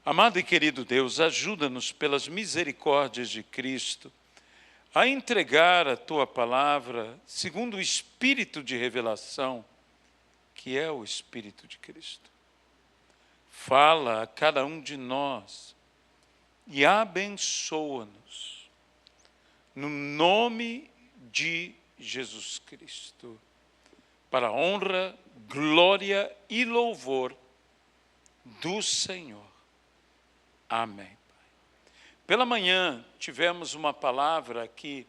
Amado e querido Deus, ajuda-nos pelas misericórdias de Cristo a entregar a Tua palavra segundo o Espírito de revelação, que é o Espírito de Cristo. Fala a cada um de nós e abençoa-nos, no nome de Jesus Cristo, para a honra, glória e louvor do Senhor. Amém. Pai. Pela manhã tivemos uma palavra aqui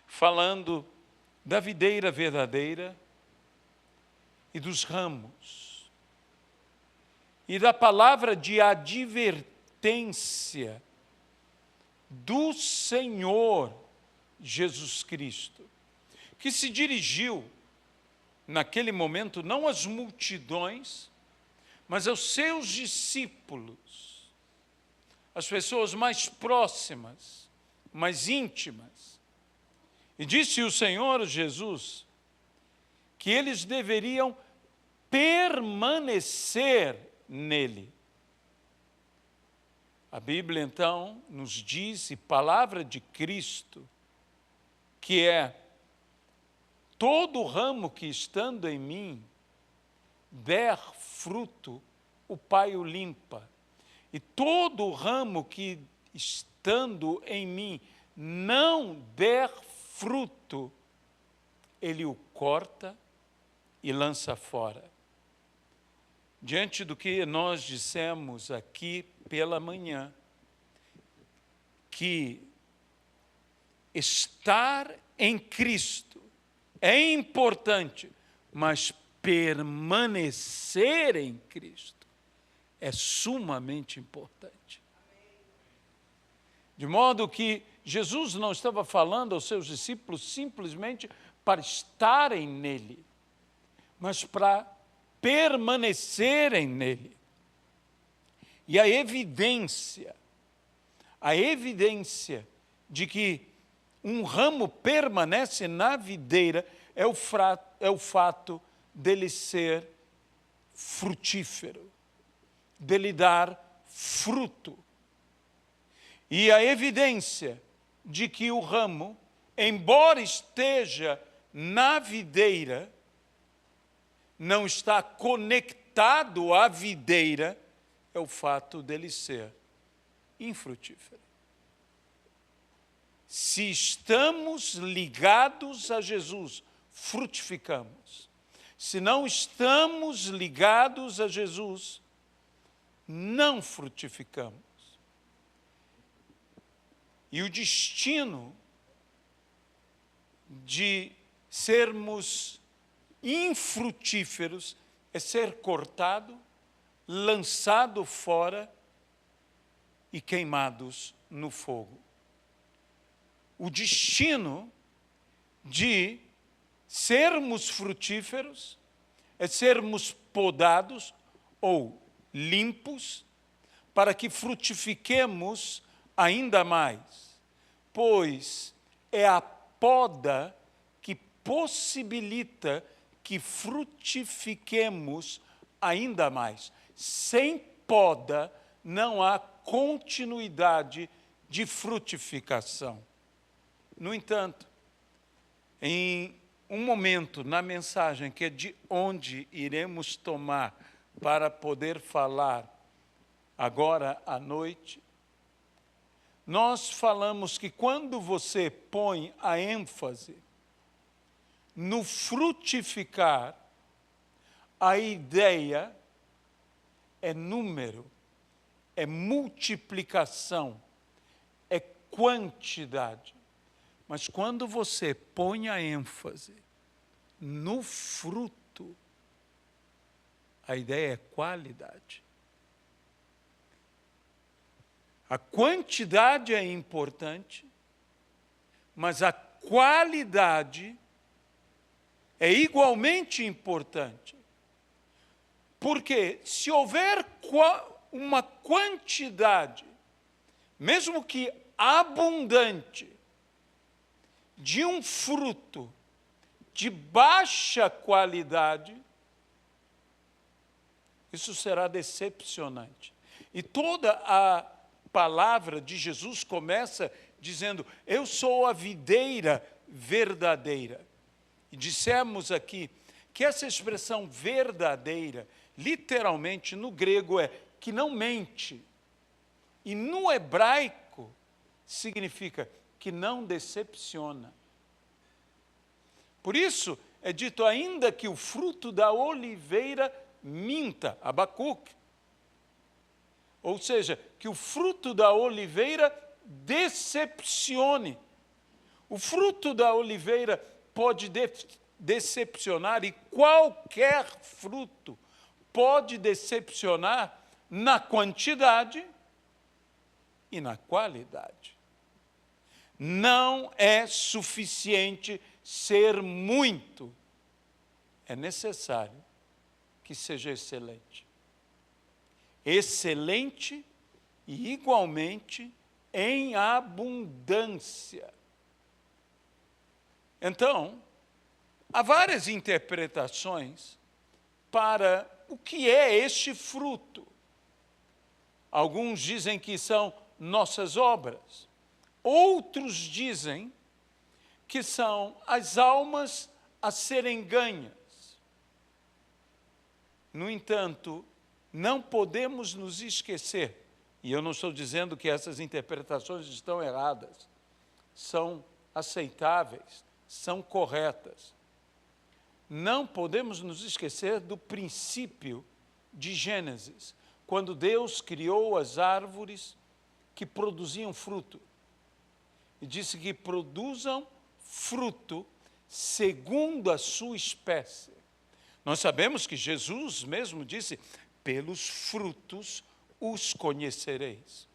falando da videira verdadeira e dos ramos, e da palavra de advertência do Senhor Jesus Cristo, que se dirigiu naquele momento não às multidões, mas aos seus discípulos, as pessoas mais próximas, mais íntimas. E disse o Senhor Jesus que eles deveriam permanecer nele. A Bíblia, então, nos diz, e palavra de Cristo, que é: todo ramo que estando em mim der fruto, o Pai o limpa. E todo ramo que estando em mim não der fruto, ele o corta e lança fora. Diante do que nós dissemos aqui pela manhã, que estar em Cristo é importante, mas permanecer em Cristo é sumamente importante. De modo que Jesus não estava falando aos seus discípulos simplesmente para estarem nele, mas para permanecerem nele. E a evidência de que um ramo permanece na videira é o fato dele ser frutífero, dele dar fruto. E a evidência de que o ramo, embora esteja na videira, não está conectado à videira, é o fato dele ser infrutífero. Se estamos ligados a Jesus, frutificamos. Se não estamos ligados a Jesus, não frutificamos. E o destino de sermos infrutíferos é ser cortado, lançado fora e queimados no fogo. O destino de sermos frutíferos é sermos podados ou limpos para que frutifiquemos ainda mais, pois é a poda que possibilita que frutifiquemos ainda mais. Sem poda não há continuidade de frutificação. No entanto, em um momento na mensagem, que é de onde iremos tomar para poder falar agora à noite, nós falamos que quando você põe a ênfase no frutificar, a ideia é número, é multiplicação, é quantidade. Mas quando você põe a ênfase no fruto, a ideia é qualidade. A quantidade é importante, mas a qualidade é igualmente importante. Porque se houver uma quantidade, mesmo que abundante, de um fruto de baixa qualidade, isso será decepcionante. E toda a palavra de Jesus começa dizendo: eu sou a videira verdadeira. E dissemos aqui que essa expressão verdadeira, literalmente no grego é que não mente. E no hebraico significa que não decepciona. Por isso é dito ainda que o fruto da oliveira minta, Abacuque. Ou seja, que o fruto da oliveira decepcione. O fruto da oliveira pode decepcionar, e qualquer fruto pode decepcionar na quantidade e na qualidade. Não é suficiente ser muito, é necessário que seja excelente. Excelente e igualmente em abundância. Então, há várias interpretações para o que é este fruto. Alguns dizem que são nossas obras. Outros dizem que são as almas a serem ganhas. No entanto, não podemos nos esquecer, e eu não estou dizendo que essas interpretações estão erradas, são aceitáveis, são corretas. Não podemos nos esquecer do princípio de Gênesis, quando Deus criou as árvores que produziam fruto. E disse que produzam fruto segundo a sua espécie. Nós sabemos que Jesus mesmo disse: pelos frutos os conhecereis.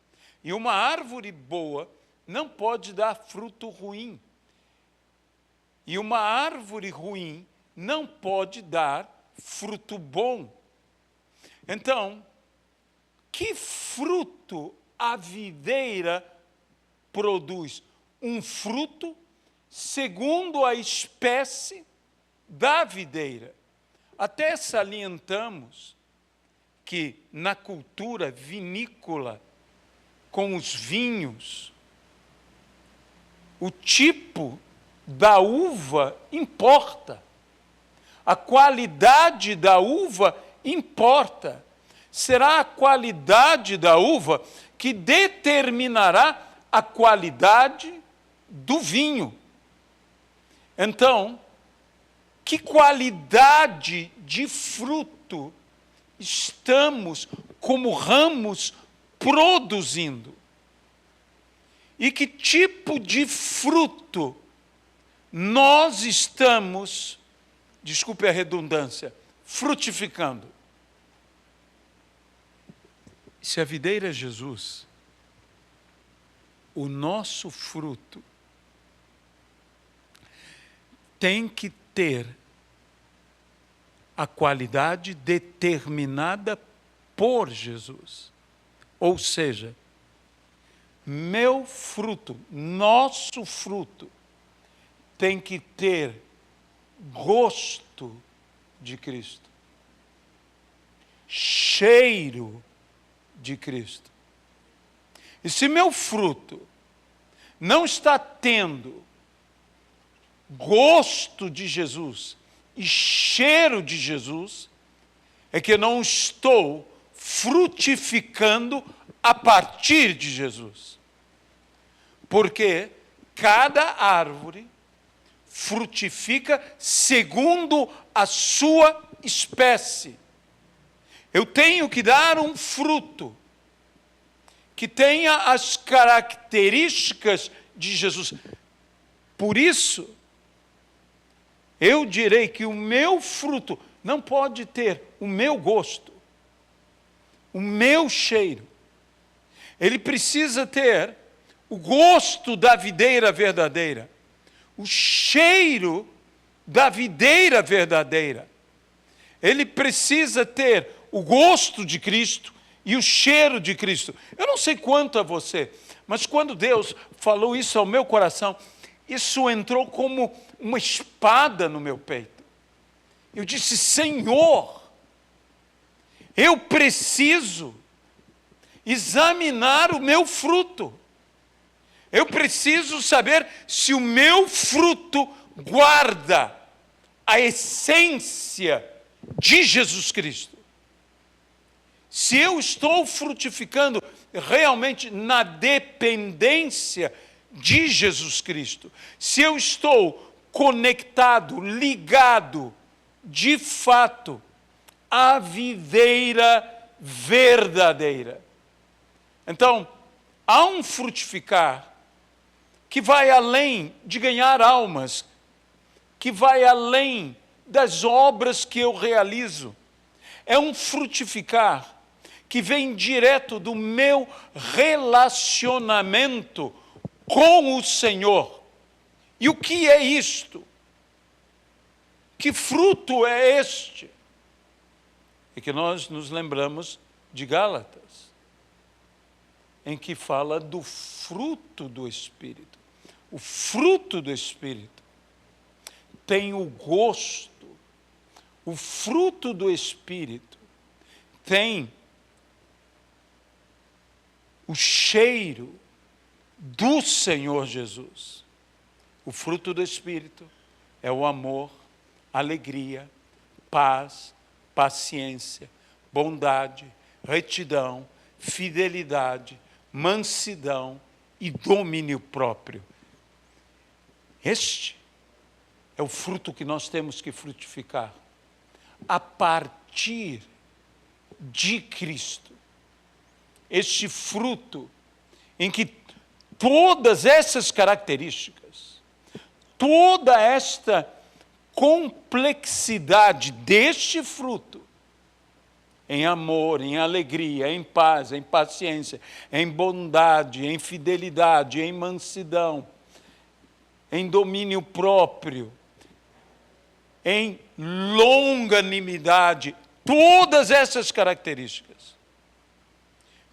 E uma árvore boa não pode dar fruto ruim. E uma árvore ruim não pode dar fruto bom. Então, que fruto a videira produz? Um fruto segundo a espécie da videira. Até salientamos que na cultura vinícola, com os vinhos, o tipo da uva importa. A qualidade da uva importa. Será a qualidade da uva que determinará a qualidade do vinho. Então, que qualidade de fruto estamos, como ramos, produzindo? E que tipo de fruto nós estamos, desculpe a redundância, frutificando? Se a videira é Jesus, o nosso fruto tem que ter a qualidade determinada por Jesus. Ou seja, meu fruto, nosso fruto, tem que ter gosto de Cristo, cheiro de Cristo. E se meu fruto não está tendo gosto de Jesus e cheiro de Jesus, é que eu não estou frutificando a partir de Jesus. Porque cada árvore frutifica segundo a sua espécie. Eu tenho que dar um fruto que tenha as características de Jesus. Por isso, eu direi que o meu fruto não pode ter o meu gosto, o meu cheiro. Ele precisa ter o gosto da videira verdadeira, o cheiro da videira verdadeira. Ele precisa ter o gosto de Cristo e o cheiro de Cristo. Eu não sei quanto a você, mas quando Deus falou isso ao meu coração, isso entrou como uma espada no meu peito. Eu disse: Senhor, eu preciso examinar o meu fruto. Eu preciso saber se o meu fruto guarda a essência de Jesus Cristo. Se eu estou frutificando realmente na dependência de Jesus Cristo, se eu estou conectado, ligado, de fato, à videira verdadeira. Então, há um frutificar que vai além de ganhar almas, que vai além das obras que eu realizo. É um frutificar que vem direto do meu relacionamento com o Senhor. E o que é isto? Que fruto é este? É que nós nos lembramos de Gálatas, em que fala do fruto do Espírito. O fruto do Espírito tem o gosto, o fruto do Espírito tem o cheiro do Senhor Jesus. O fruto do Espírito é o amor, alegria, paz, paciência, bondade, retidão, fidelidade, mansidão e domínio próprio. Este é o fruto que nós temos que frutificar a partir de Cristo. Este fruto em que todas essas características, toda esta complexidade deste fruto, em amor, em alegria, em paz, em paciência, em bondade, em fidelidade, em mansidão, em domínio próprio, em longanimidade, todas essas características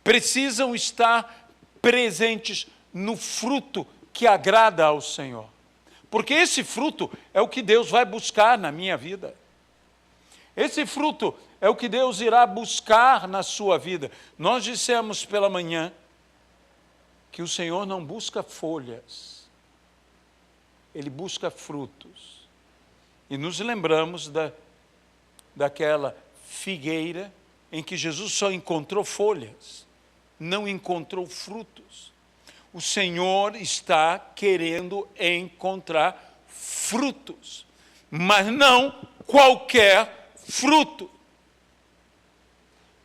precisam estar presentes no fruto que agrada ao Senhor. Porque esse fruto é o que Deus vai buscar na minha vida. Esse fruto é o que Deus irá buscar na sua vida. Nós dissemos pela manhã que o Senhor não busca folhas, Ele busca frutos. E nos lembramos daquela figueira em que Jesus só encontrou folhas, não encontrou frutos. O Senhor está querendo encontrar frutos, mas não qualquer fruto.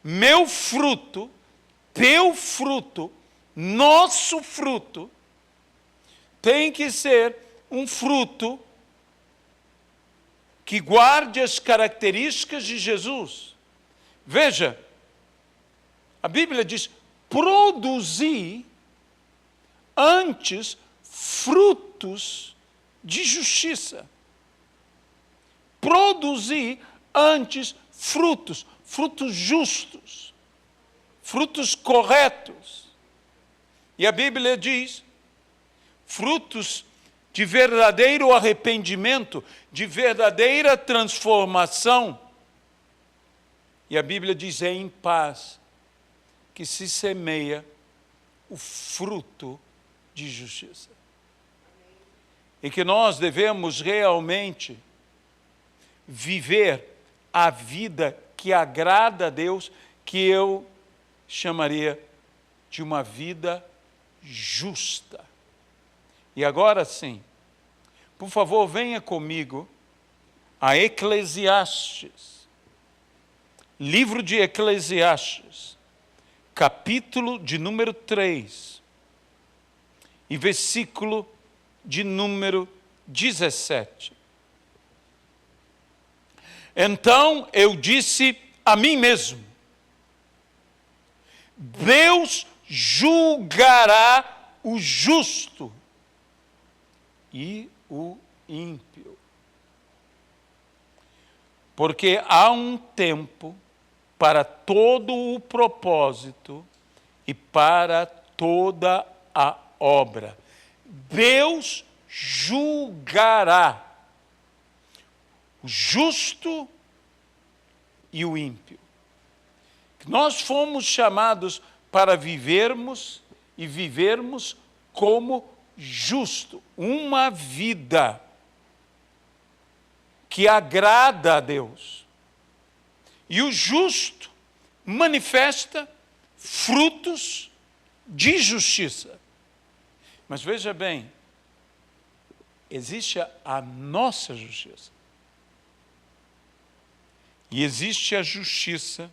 Meu fruto, teu fruto, nosso fruto, tem que ser um fruto que guarde as características de Jesus. Veja, a Bíblia diz: produzir antes frutos de justiça. Produzir antes frutos justos, frutos corretos. E a Bíblia diz: frutos de verdadeiro arrependimento, de verdadeira transformação. E a Bíblia diz: é em paz que se semeia o fruto de justiça. E que nós devemos realmente viver a vida que agrada a Deus, que eu chamaria de uma vida justa. E agora sim, por favor, venha comigo a Eclesiastes, livro de Eclesiastes, capítulo de número 3, e versículo de número 17. Então eu disse a mim mesmo: Deus julgará o justo e o ímpio. Porque há um tempo para todo o propósito e para toda a obra. Deus julgará o justo e o ímpio. Nós fomos chamados para vivermos e vivermos como justo, uma vida que agrada a Deus. E o justo manifesta frutos de justiça. Mas veja bem, existe a nossa justiça. E existe a justiça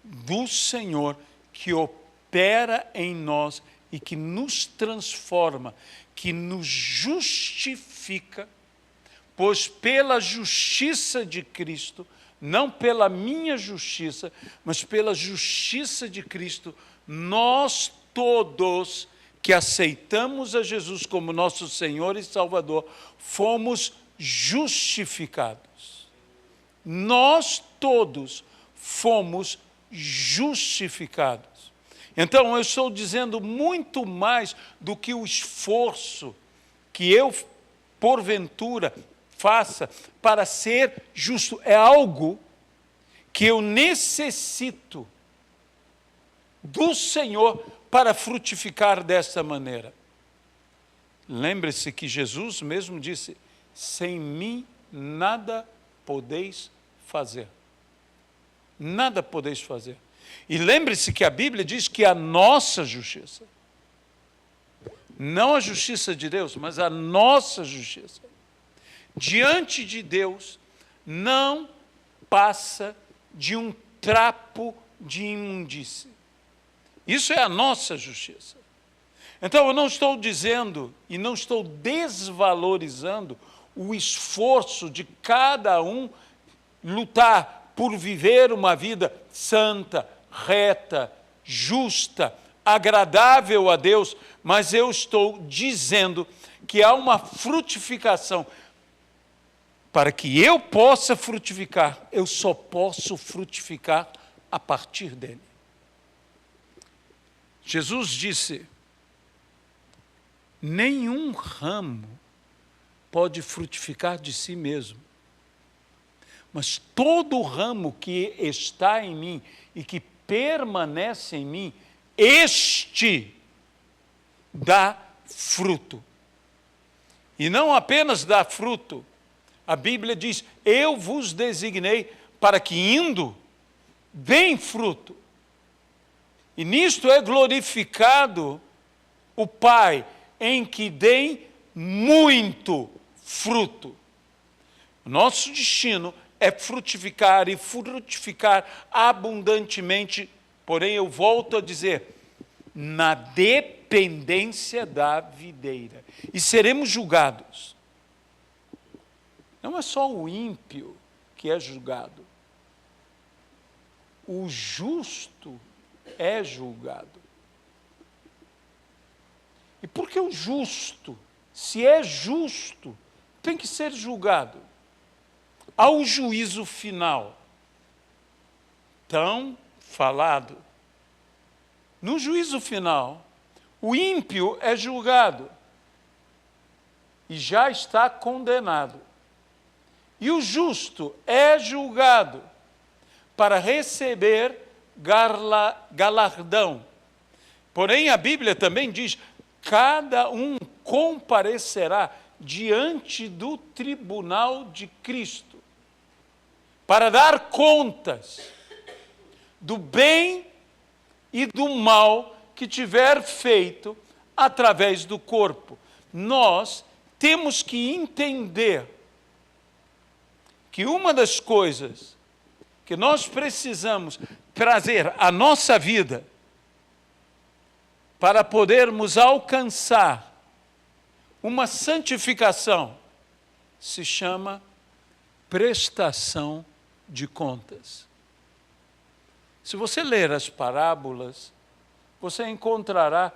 do Senhor que opera em nós e que nos transforma, que nos justifica, pois pela justiça de Cristo, não pela minha justiça, mas pela justiça de Cristo, nós todos que aceitamos a Jesus como nosso Senhor e Salvador, fomos justificados. Nós todos fomos justificados. Então, eu estou dizendo muito mais do que o esforço que eu, porventura, faça para ser justo. É algo que eu necessito do Senhor para frutificar desta maneira. Lembre-se que Jesus mesmo disse: sem mim nada podeis fazer. Nada podeis fazer. E lembre-se que a Bíblia diz que a nossa justiça, não a justiça de Deus, mas a nossa justiça, diante de Deus, não passa de um trapo de imundície. Isso é a nossa justiça. Então, eu não estou dizendo e não estou desvalorizando o esforço de cada um lutar por viver uma vida santa, reta, justa, agradável a Deus, mas eu estou dizendo que há uma frutificação. Para que eu possa frutificar, eu só posso frutificar a partir dele. Jesus disse: nenhum ramo pode frutificar de si mesmo, mas todo ramo que está em mim e que permanece em mim, este dá fruto. E não apenas dá fruto, a Bíblia diz: eu vos designei para que indo, deem fruto. E nisto é glorificado o Pai, em que deem muito fruto. Nosso destino é frutificar e frutificar abundantemente, porém eu volto a dizer, na dependência da videira. E seremos julgados. Não é só o ímpio que é julgado. O justo é julgado. E por que o justo, se é justo, tem que ser julgado? Ao juízo final, tão falado. No juízo final, o ímpio é julgado e já está condenado. E o justo é julgado para receber galardão. Porém, a Bíblia também diz: cada um comparecerá diante do tribunal de Cristo para dar contas do bem e do mal que tiver feito através do corpo. Nós temos que entender que uma das coisas que nós precisamos trazer à nossa vida para podermos alcançar uma santificação se chama prestação de contas. Se você ler as parábolas, você encontrará: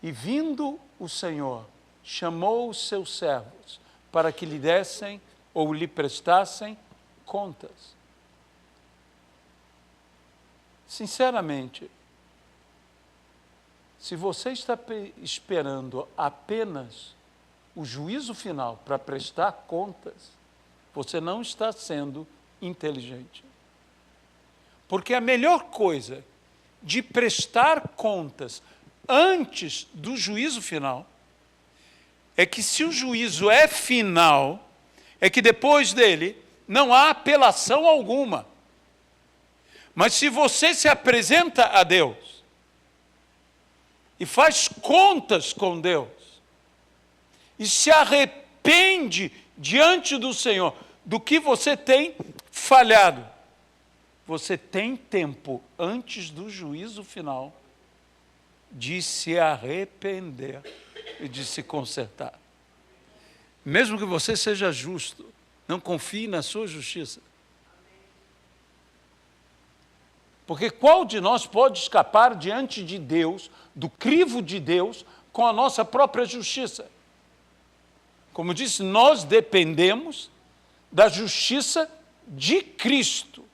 e vindo o Senhor, chamou os seus servos para que lhe dessem ou lhe prestassem contas. Sinceramente, se você está esperando apenas o juízo final para prestar contas, você não está sendo inteligente. Porque a melhor coisa de prestar contas antes do juízo final é que, se o juízo é final, é que depois dele não há apelação alguma. Mas se você se apresenta a Deus e faz contas com Deus e se arrepende diante do Senhor do que você tem falhado, você tem tempo antes do juízo final de se arrepender e de se consertar. Mesmo que você seja justo, não confie na sua justiça. Porque qual de nós pode escapar diante de Deus, do crivo de Deus, com a nossa própria justiça? Como disse, nós dependemos da justiça de Cristo.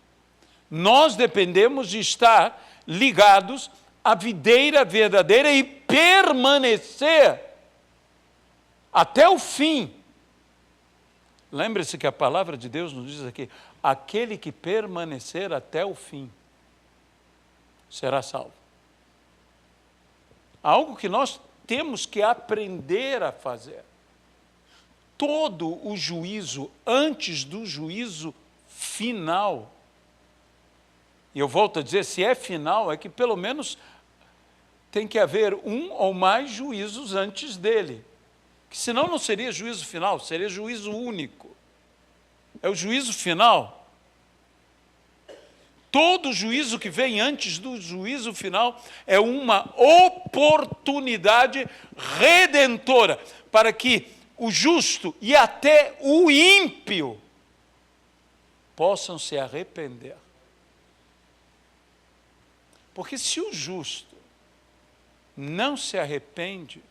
Nós dependemos de estar ligados à videira verdadeira e permanecer até o fim. Lembre-se que a palavra de Deus nos diz aqui: aquele que permanecer até o fim será salvo. Algo que nós temos que aprender a fazer. Todo o juízo, antes do juízo final, e eu volto a dizer, se é final, é que pelo menos tem que haver um ou mais juízos antes dele. Que senão não seria juízo final, seria juízo único. É o juízo final. Todo juízo que vem antes do juízo final é uma oportunidade redentora para que o justo e até o ímpio possam se arrepender. Porque se o justo não se arrepende,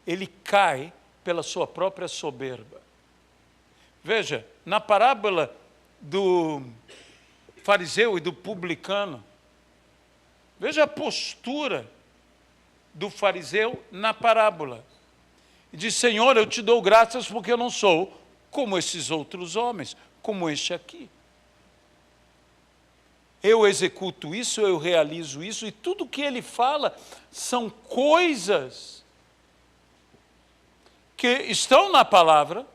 ele cai pela sua própria soberba. Veja, na parábola do fariseu e do publicano, veja a postura do fariseu na parábola. E diz: Senhor, eu te dou graças porque eu não sou como esses outros homens, como este aqui. Eu executo isso, eu realizo isso, e tudo que ele fala são coisas que estão na palavra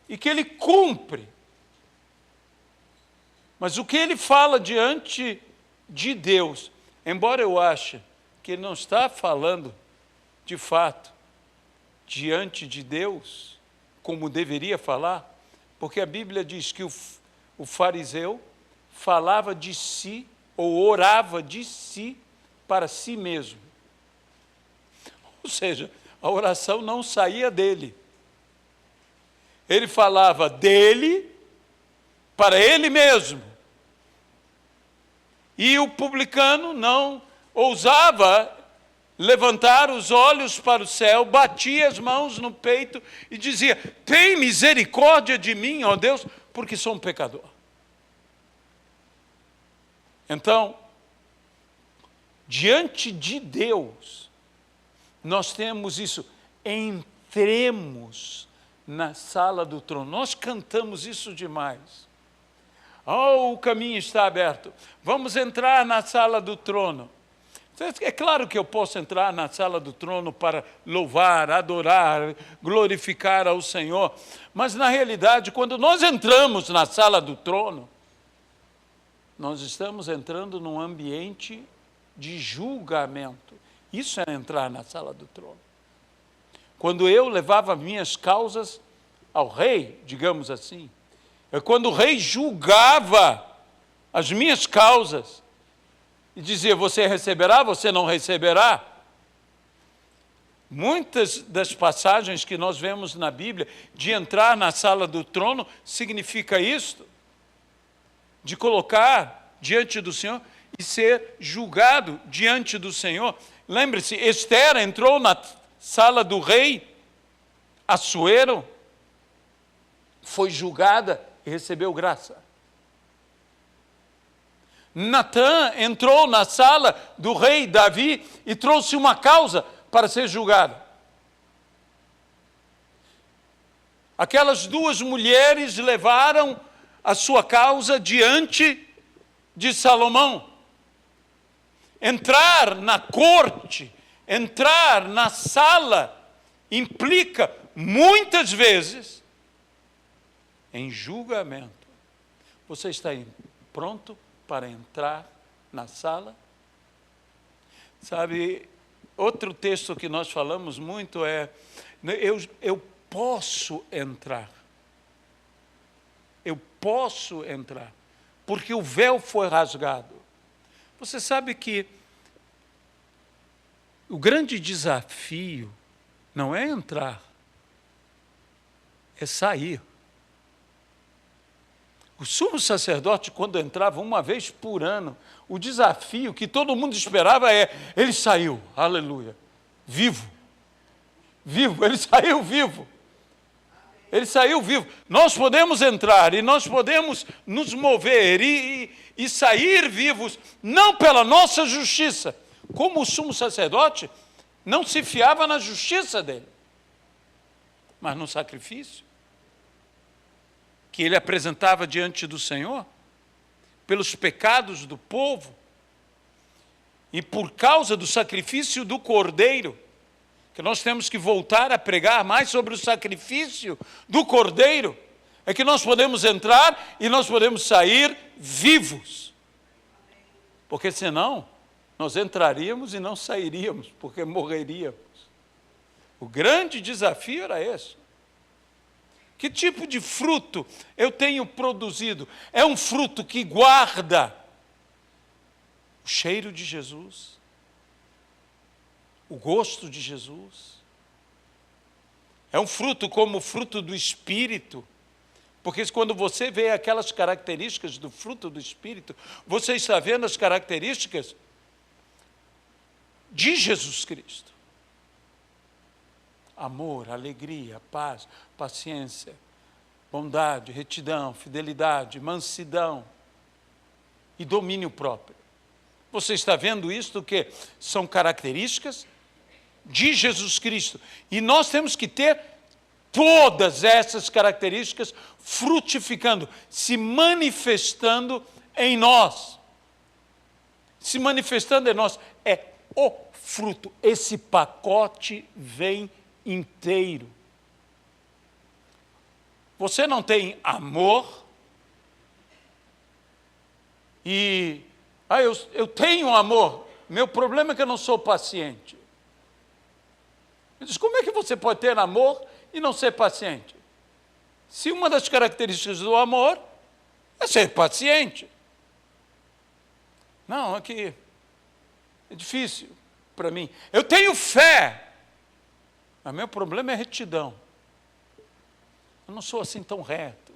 e que ele cumpre. Mas o que ele fala diante de Deus, embora eu ache que ele não está falando de fato diante de Deus como deveria falar, porque a Bíblia diz que o fariseu falava de si, ou orava de si para si mesmo. Ou seja, a oração não saía dele. Ele falava dele para ele mesmo. E o publicano não ousava levantar os olhos para o céu, batia as mãos no peito e dizia: tem misericórdia de mim, ó Deus, porque sou um pecador. Então, diante de Deus, nós temos isso: entremos na sala do trono. Nós cantamos isso demais. Oh, o caminho está aberto. Vamos entrar na sala do trono. É claro que eu posso entrar na sala do trono para louvar, adorar, glorificar ao Senhor, mas na realidade, quando nós entramos na sala do trono, nós estamos entrando num ambiente de julgamento. Isso é entrar na sala do trono. Quando eu levava minhas causas ao rei, digamos assim, é quando o rei julgava as minhas causas e dizia: você receberá, você não receberá. Muitas das passagens que nós vemos na Bíblia de entrar na sala do trono significa isto, de colocar diante do Senhor e ser julgado diante do Senhor. Lembre-se, Esther entrou na sala do rei Assuero, foi julgada e recebeu graça. Natã entrou na sala do rei Davi e trouxe uma causa para ser julgado. Aquelas duas mulheres levaram a sua causa diante de Salomão. Entrar na corte, entrar na sala, implica, muitas vezes, em julgamento. Você está pronto para entrar na sala? Sabe, outro texto que nós falamos muito é, eu posso entrar. Eu posso entrar, porque o véu foi rasgado. Você sabe que o grande desafio não é entrar, é sair. O sumo sacerdote, quando entrava uma vez por ano, o desafio que todo mundo esperava é, ele saiu, aleluia, vivo, ele saiu vivo. Ele saiu vivo. Nós podemos entrar e nós podemos nos mover e sair vivos, não pela nossa justiça, como o sumo sacerdote não se fiava na justiça dele, mas no sacrifício que ele apresentava diante do Senhor, pelos pecados do povo, e por causa do sacrifício do Cordeiro, que nós temos que voltar a pregar mais sobre o sacrifício do Cordeiro, é que nós podemos entrar e nós podemos sair vivos. Porque senão, nós entraríamos e não sairíamos, porque morreríamos. O grande desafio era esse. Que tipo de fruto eu tenho produzido? É um fruto que guarda o cheiro de Jesus, o gosto de Jesus. É um fruto como o fruto do Espírito, porque quando você vê aquelas características do fruto do Espírito, você está vendo as características de Jesus Cristo. Amor, alegria, paz, paciência, bondade, retidão, fidelidade, mansidão e domínio próprio. Você está vendo isto que são características de Jesus Cristo. E nós temos que ter todas essas características frutificando, se manifestando em nós. Se manifestando em nós é o fruto. Esse pacote vem inteiro. Você não tem amor e eu tenho amor, meu problema é que eu não sou paciente. Eu disse, como é que você pode ter amor e não ser paciente? Se uma das características do amor é ser paciente. Não, aqui é difícil para mim. Eu tenho fé, mas meu problema é retidão. Eu não sou assim tão reto.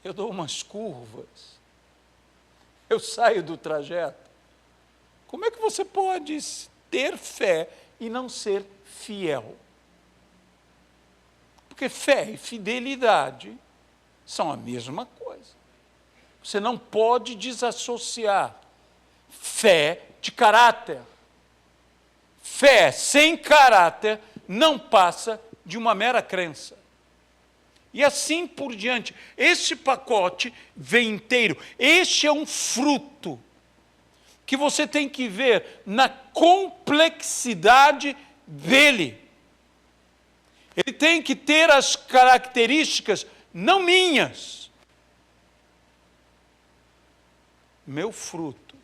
Eu dou umas curvas. Eu saio do trajeto. Como é que você pode ter fé e não ser fiel? Porque fé e fidelidade são a mesma coisa. Você não pode desassociar fé de caráter. Fé sem caráter não passa de uma mera crença. E assim por diante. Este pacote vem inteiro. Este é um fruto que você tem que ver na complexidade dele. Ele tem que ter as características, não minhas. Meu fruto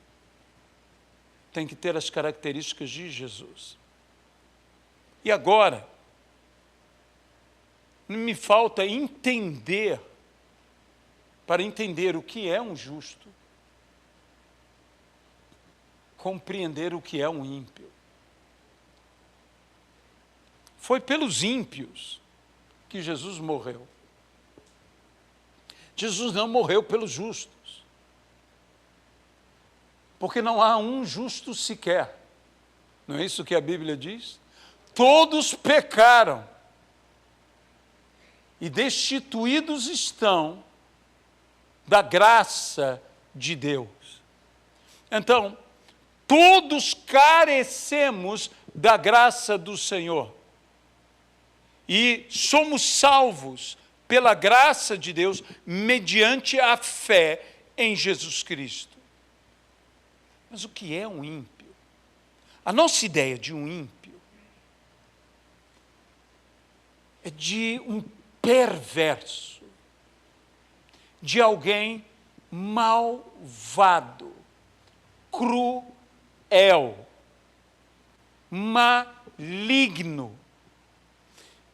tem que ter as características de Jesus. E agora, me falta entender, para entender o que é um justo, compreender o que é um ímpio. Foi pelos ímpios que Jesus morreu. Jesus não morreu pelos justos, porque não há um justo sequer. Não é isso que a Bíblia diz? Todos pecaram e destituídos estão da graça de Deus. Então, todos carecemos da graça do Senhor. E somos salvos pela graça de Deus mediante a fé em Jesus Cristo. Mas o que é um ímpio? A nossa ideia de um ímpio é de um perverso, de alguém malvado, cruel, maligno.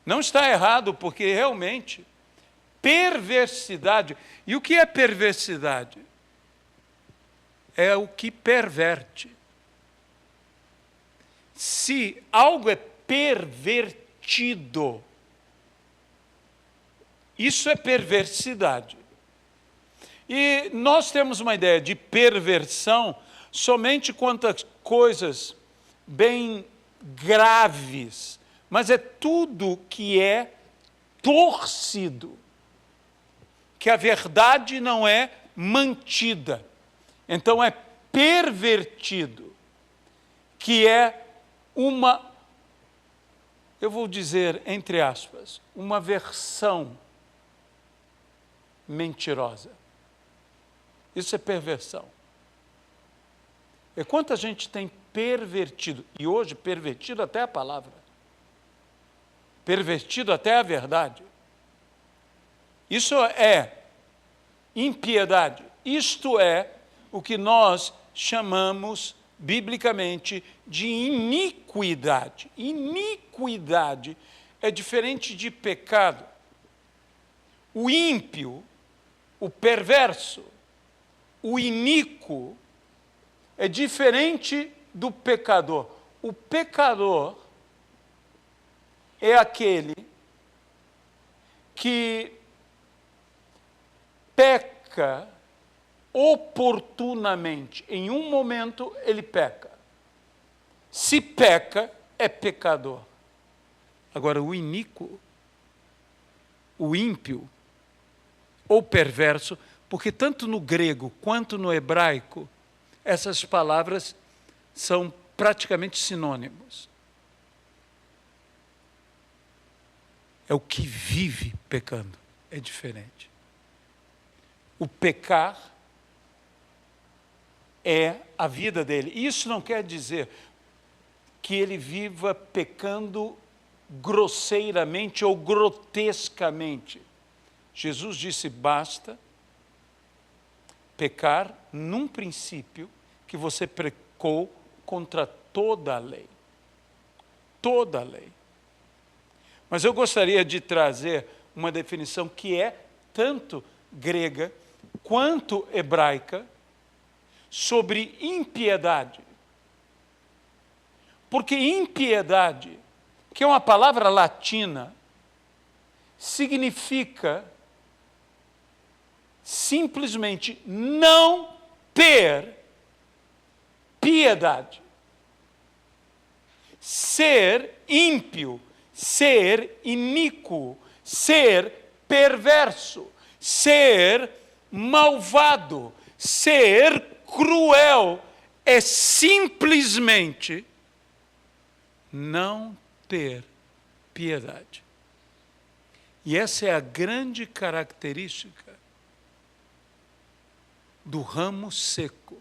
Não está errado, porque realmente perversidade. E o que é perversidade? É o que perverte. Se algo é pervertido, isso é perversidade. E nós temos uma ideia de perversão somente quanto a coisas bem graves, mas é tudo que é torcido, que a verdade não é mantida. Então é pervertido, que é uma, eu vou dizer entre aspas, uma versão mentirosa. Isso é perversão. E quanta gente tem pervertido, e hoje pervertido até a palavra, pervertido até a verdade. Isso é impiedade. Isto é o que nós chamamos biblicamente de iniquidade. Iniquidade é diferente de pecado. O ímpio, o perverso, o iníquo é diferente do pecador. O pecador é aquele que peca oportunamente. Em um momento ele peca. Se peca, é pecador. Agora, o iníquo, o ímpio, ou perverso, porque tanto no grego quanto no hebraico, essas palavras são praticamente sinônimos. É o que vive pecando, é diferente. O pecar é a vida dele. Isso não quer dizer que ele viva pecando grosseiramente ou grotescamente. Jesus disse, basta pecar num princípio que você pecou contra toda a lei. Toda a lei. Mas eu gostaria de trazer uma definição que é tanto grega quanto hebraica sobre impiedade. Porque impiedade, que é uma palavra latina, significa simplesmente não ter piedade. Ser ímpio, ser iníquo, ser perverso, ser malvado, ser cruel, é simplesmente não ter piedade. E essa é a grande característica do ramo seco.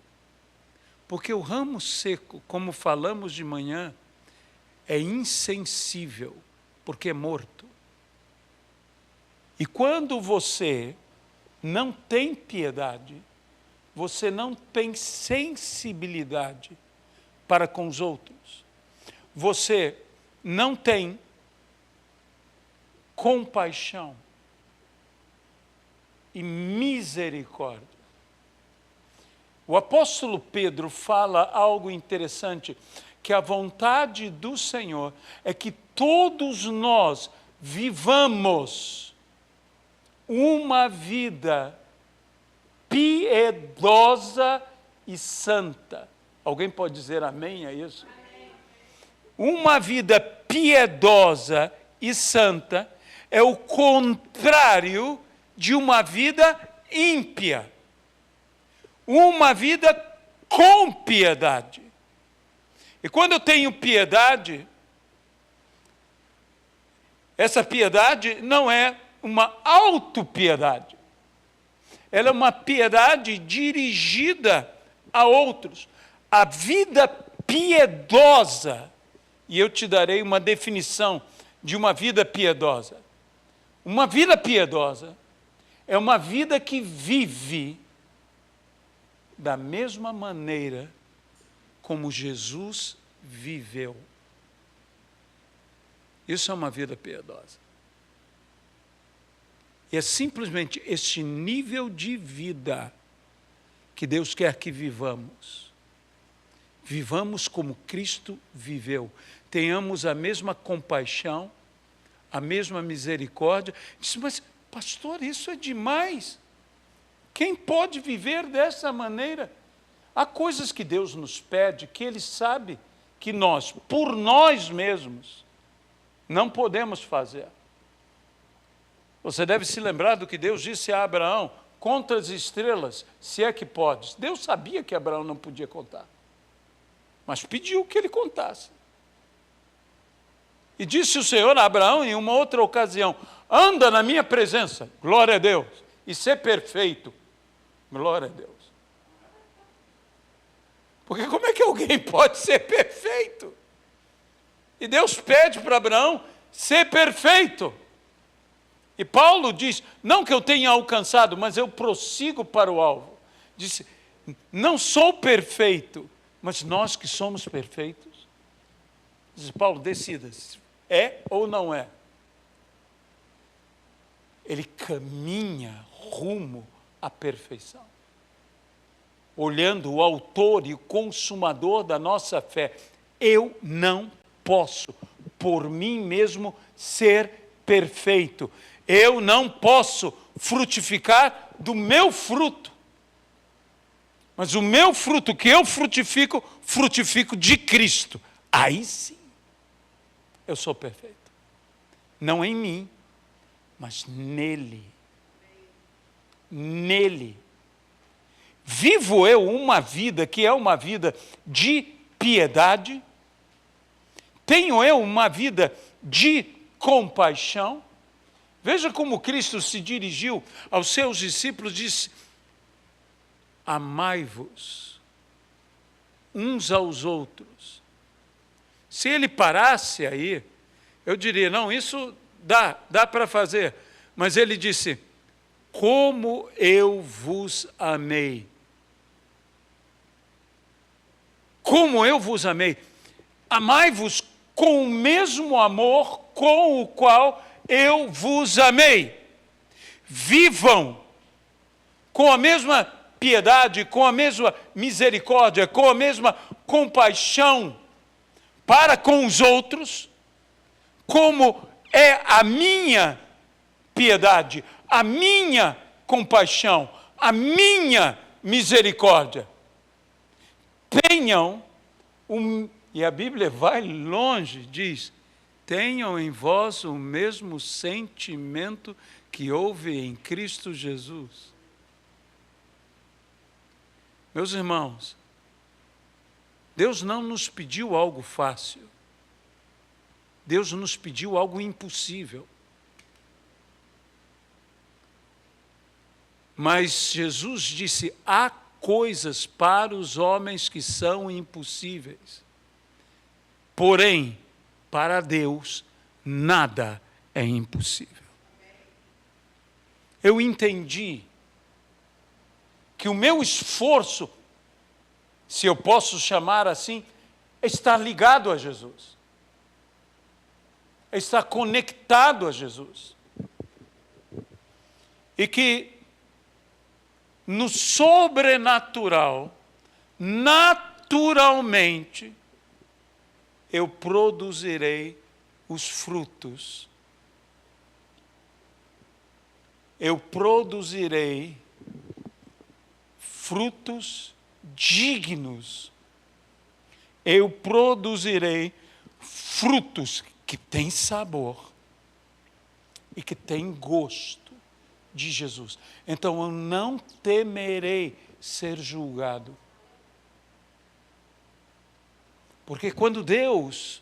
Porque o ramo seco, como falamos de manhã, é insensível, porque é morto. E quando você não tem piedade, você não tem sensibilidade para com os outros. Você não tem compaixão e misericórdia. O apóstolo Pedro fala algo interessante, que a vontade do Senhor é que todos nós vivamos uma vida piedosa e santa. Alguém pode dizer amém a isso? Amém. Uma vida piedosa e santa é o contrário de uma vida ímpia. Uma vida com piedade. E quando eu tenho piedade, essa piedade não é uma autopiedade. ela é uma piedade dirigida a outros. A vida piedosa, e eu te darei uma definição de uma vida piedosa. Uma vida piedosa é uma vida que vive da mesma maneira como Jesus viveu. Isso é uma vida piedosa. E é simplesmente este nível de vida que Deus quer que vivamos. Vivamos como Cristo viveu. Tenhamos a mesma compaixão, a mesma misericórdia. Disse, mas pastor, isso é demais. Quem pode viver dessa maneira? Há coisas que Deus nos pede que Ele sabe que nós, por nós mesmos, não podemos fazer. Você deve se lembrar do que Deus disse a Abraão: conta as estrelas, se é que podes. Deus sabia que Abraão não podia contar, mas pediu que ele contasse. E disse o Senhor a Abraão em uma outra ocasião: anda na minha presença, glória a Deus, e ser perfeito, glória a Deus. Porque como é que alguém pode ser perfeito? E Deus pede para Abraão ser perfeito. E Paulo diz, não que eu tenha alcançado, mas eu prossigo para o alvo. Disse, não sou perfeito, mas nós que somos perfeitos. Diz Paulo, decida-se, é ou não é? Ele caminha rumo à perfeição, olhando o autor e o consumador da nossa fé. Eu não posso, por mim mesmo, ser perfeito. Eu não posso frutificar do meu fruto. Mas o meu fruto que eu frutifico, frutifico de Cristo. Aí sim, eu sou perfeito. Não em mim, mas nele. Nele. Vivo eu uma vida que é uma vida de piedade? Tenho eu uma vida de compaixão? Veja como Cristo se dirigiu aos seus discípulos, disse, amai-vos uns aos outros. Se ele parasse aí, eu diria, não, isso dá para fazer. Mas ele disse, como eu vos amei. Como eu vos amei. Amai-vos com o mesmo amor com o qual eu vos amei. Vivam com a mesma piedade, com a mesma misericórdia, com a mesma compaixão para com os outros, como é a minha piedade, a minha compaixão, a minha misericórdia. Tenham e a Bíblia vai longe, diz, tenham em vós o mesmo sentimento que houve em Cristo Jesus. Meus irmãos, Deus não nos pediu algo fácil. Deus nos pediu algo impossível. Mas Jesus disse, há coisas para os homens que são impossíveis. Porém, para Deus, nada é impossível. Eu entendi que o meu esforço, se eu posso chamar assim, está ligado a Jesus. Está conectado a Jesus. E que no sobrenatural, naturalmente, eu produzirei os frutos. Eu produzirei frutos dignos. Eu produzirei frutos que têm sabor e que têm gosto de Jesus. Então eu não temerei ser julgado. Porque quando Deus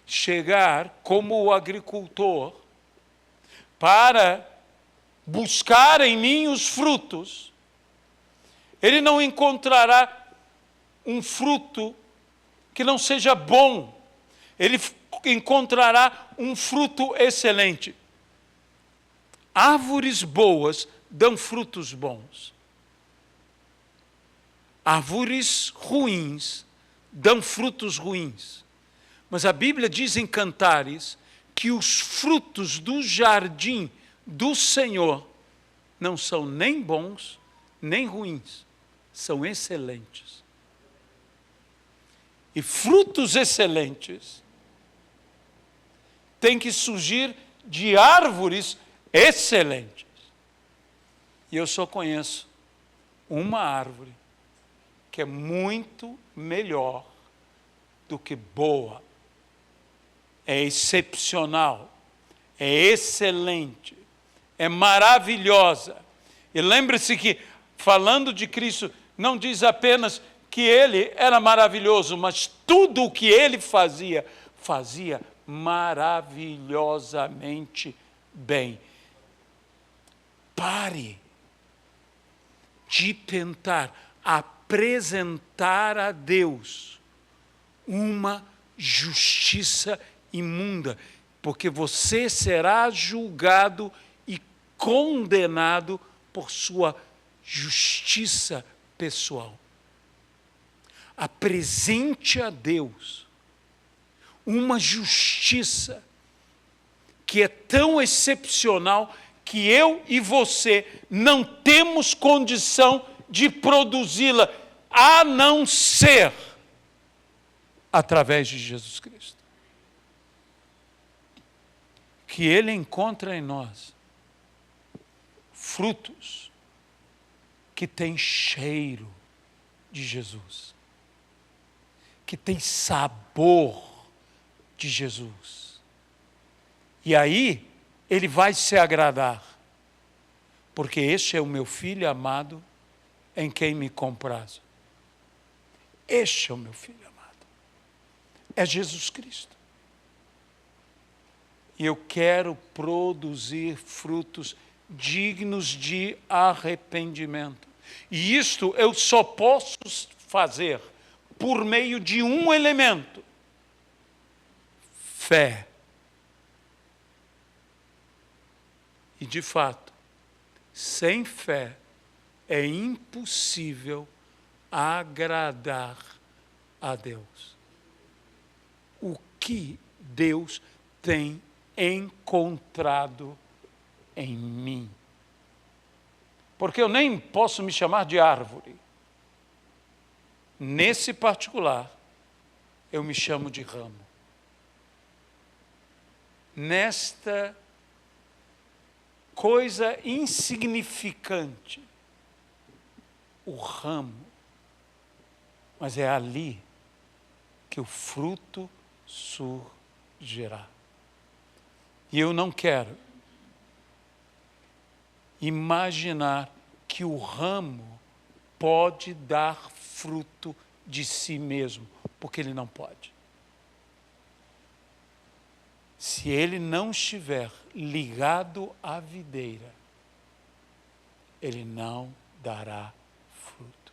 chegar como o agricultor para buscar em mim os frutos, ele não encontrará um fruto que não seja bom. Ele encontrará um fruto excelente. Árvores boas dão frutos bons. Árvores ruins dão frutos ruins. Mas a Bíblia diz em Cantares que os frutos do jardim do Senhor não são nem bons, nem ruins, são excelentes. E frutos excelentes têm que surgir de árvores excelentes. E eu só conheço uma árvore que é muito melhor do que boa. É excepcional, é excelente, é maravilhosa. E lembre-se que, falando de Cristo, não diz apenas que ele era maravilhoso, mas tudo o que ele fazia, fazia maravilhosamente bem. Pare de tentar apresentar a Deus uma justiça imunda, porque você será julgado e condenado por sua justiça pessoal. Apresente a Deus uma justiça que é tão excepcional que eu e você não temos condição de produzi-la, a não ser através de Jesus Cristo. Que Ele encontra em nós frutos que têm cheiro de Jesus, que têm sabor de Jesus. E aí, Ele vai se agradar, porque este é o meu Filho amado, em quem me comprazo. Este é o meu Filho amado. É Jesus Cristo. E eu quero produzir frutos dignos de arrependimento. E isto eu só posso fazer por meio de um elemento: fé. E de fato, sem fé é impossível agradar a Deus. O que Deus tem encontrado em mim? Porque eu nem posso me chamar de árvore. Nesse particular, eu me chamo de ramo. Nesta coisa insignificante, o ramo, mas é ali que o fruto surgirá. E eu não quero imaginar que o ramo pode dar fruto de si mesmo, porque ele não pode. Se ele não estiver ligado à videira, ele não dará fruto.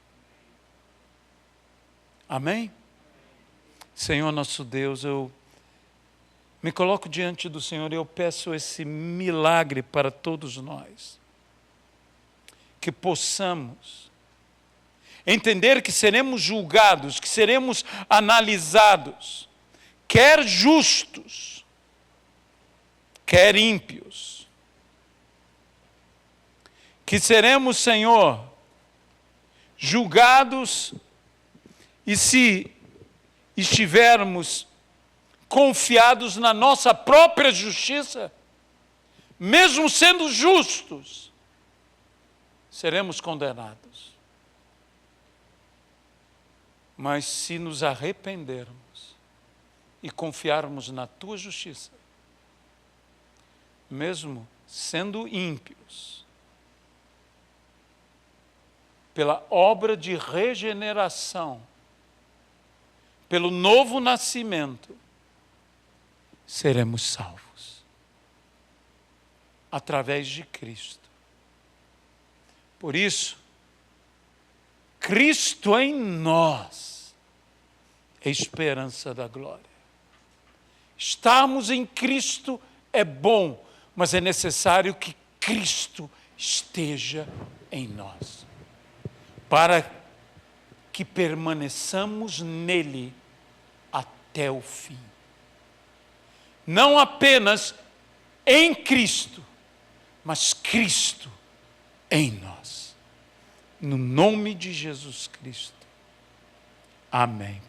Amém? Senhor nosso Deus, eu me coloco diante do Senhor e eu peço esse milagre para todos nós. Que possamos entender que seremos julgados, que seremos analisados, quer justos, quer ímpios. Que seremos, Senhor, julgados, e se estivermos confiados na nossa própria justiça, mesmo sendo justos, seremos condenados. Mas se nos arrependermos e confiarmos na tua justiça, mesmo sendo ímpios, pela obra de regeneração, pelo novo nascimento, seremos salvos através de Cristo. Por isso, Cristo em nós é a esperança da glória. Estarmos em Cristo é bom, mas é necessário que Cristo esteja em nós, para que permaneçamos nele até o fim. Não apenas em Cristo, mas Cristo em nós. No nome de Jesus Cristo. Amém.